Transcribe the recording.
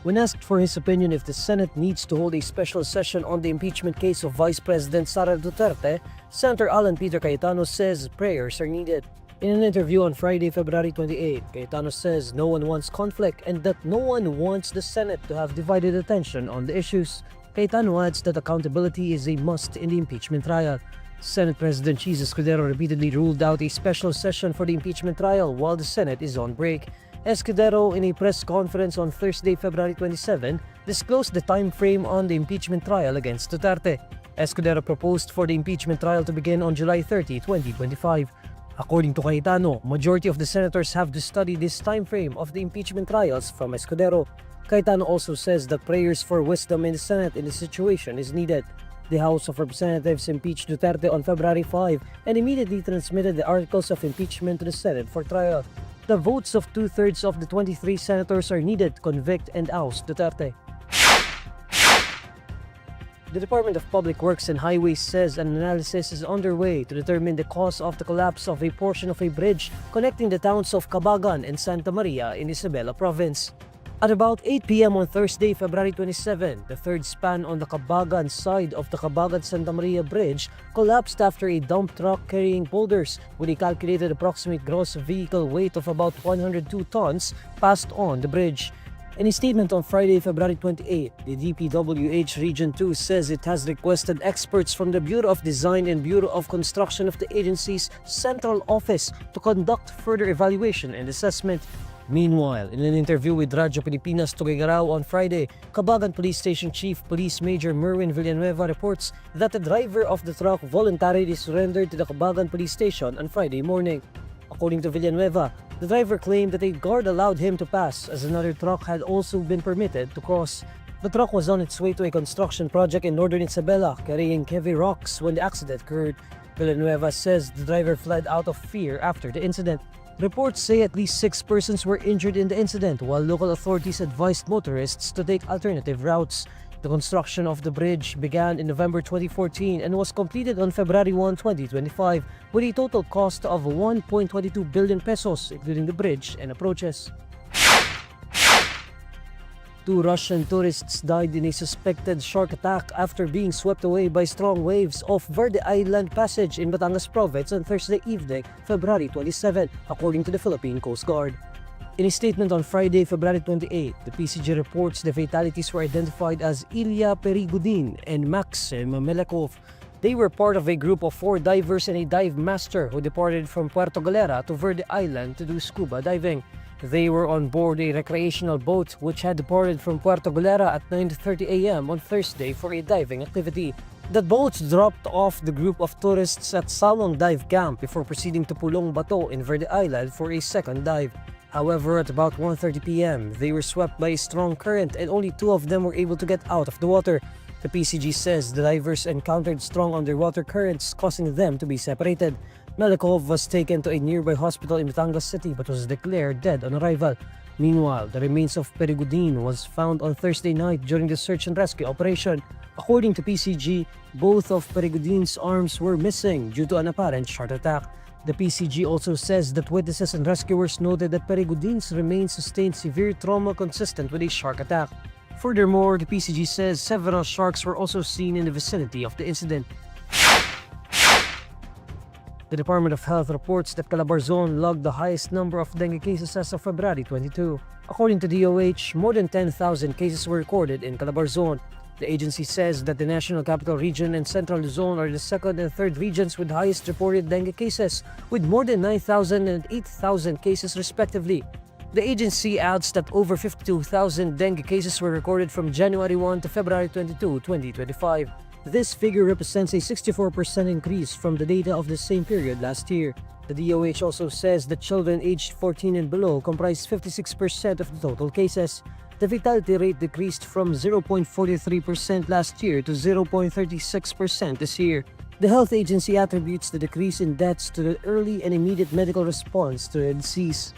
When asked for his opinion if the Senate needs to hold a special session on the impeachment case of Vice President Sara Duterte, Senator Alan Peter Cayetano says prayers are needed. In an interview on Friday, February 28, Cayetano says no one wants conflict and that no one wants the Senate to have divided attention on the issues. Cayetano adds that accountability is a must in the impeachment trial. Senate President Cheese Escudero repeatedly ruled out a special session for the impeachment trial while the Senate is on break. Escudero, in a press conference on Thursday, February 27, disclosed the time frame on the impeachment trial against Duterte. Escudero proposed for the impeachment trial to begin on July 30, 2025. According to Cayetano, majority of the senators have to study this time frame of the impeachment trials from Escudero. Cayetano also says that prayers for wisdom in the Senate in this situation is needed. The House of Representatives impeached Duterte on February 5 and immediately transmitted the articles of impeachment to the Senate for trial. The votes of 2/3 of the 23 senators are needed to convict and oust Duterte. The Department of Public Works and Highways says an analysis is underway to determine the cause of the collapse of a portion of a bridge connecting the towns of Cabagan and Santa Maria in Isabela province. At about 8 p.m. on Thursday, February 27, the third span on the Cabagan side of the Cabagan-Santa Maria Bridge collapsed after a dump truck carrying boulders with a calculated approximate gross vehicle weight of about 102 tons passed on the bridge. In a statement on Friday, February 28, the DPWH Region 2 says it has requested experts from the Bureau of Design and Bureau of Construction of the agency's central office to conduct further evaluation and assessment. Meanwhile, in an interview with Radyo Pilipinas Tuguegarao on Friday, Cabagan Police Station Chief Police Major Merwin Villanueva reports that the driver of the truck voluntarily surrendered to the Cabagan Police Station on Friday morning. According to Villanueva, the driver claimed that a guard allowed him to pass as another truck had also been permitted to cross. The truck was on its way to a construction project in northern Isabela carrying heavy rocks when the accident occurred. Villanueva says the driver fled out of fear after the incident. Reports say at least 6 persons were injured in the incident, while local authorities advised motorists to take alternative routes. The construction of the bridge began in November 2014 and was completed on February 1, 2025, with a total cost of 1.22 billion pesos, including the bridge and approaches. 2 Russian tourists died in a suspected shark attack after being swept away by strong waves off Verde Island Passage in Batangas Province on Thursday evening, February 27, according to the Philippine Coast Guard. In a statement on Friday, February 28, the PCG reports the fatalities were identified as Ilya Perigudin and Maxim Melekov. They were part of a group of 4 divers and a dive master who departed from Puerto Galera to Verde Island to do scuba diving. They were on board a recreational boat which had departed from Puerto Galera at 9:30 a.m. on Thursday for a diving activity. The boat dropped off the group of tourists at Sawang Dive Camp before proceeding to Pulong Bato in Verde Island for a second dive. However, at about 1:30 p.m., they were swept by a strong current and only 2 of them were able to get out of the water. The PCG says the divers encountered strong underwater currents, causing them to be separated. Melekov was taken to a nearby hospital in Batangas City but was declared dead on arrival. Meanwhile, the remains of Perigudin was found on Thursday night during the search and rescue operation. According to PCG, both of Perigudin's arms were missing due to an apparent heart attack. The PCG also says that witnesses and rescuers noted that Perigudin's remains sustained severe trauma consistent with a shark attack. Furthermore, the PCG says several sharks were also seen in the vicinity of the incident. The Department of Health reports that Calabarzon logged the highest number of dengue cases as of February 22. According to DOH, more than 10,000 cases were recorded in Calabarzon. The agency says that the National Capital Region and Central Luzon are the second and third regions with highest reported dengue cases, with more than 9,000 and 8,000 cases respectively. The agency adds that over 52,000 dengue cases were recorded from January 1 to February 22, 2025. This figure represents a 64% increase from the data of the same period last year. The DOH also says that children aged 14 and below comprise 56% of the total cases. The fatality rate decreased from 0.43% last year to 0.36% this year. The health agency attributes the decrease in deaths to the early and immediate medical response to the disease.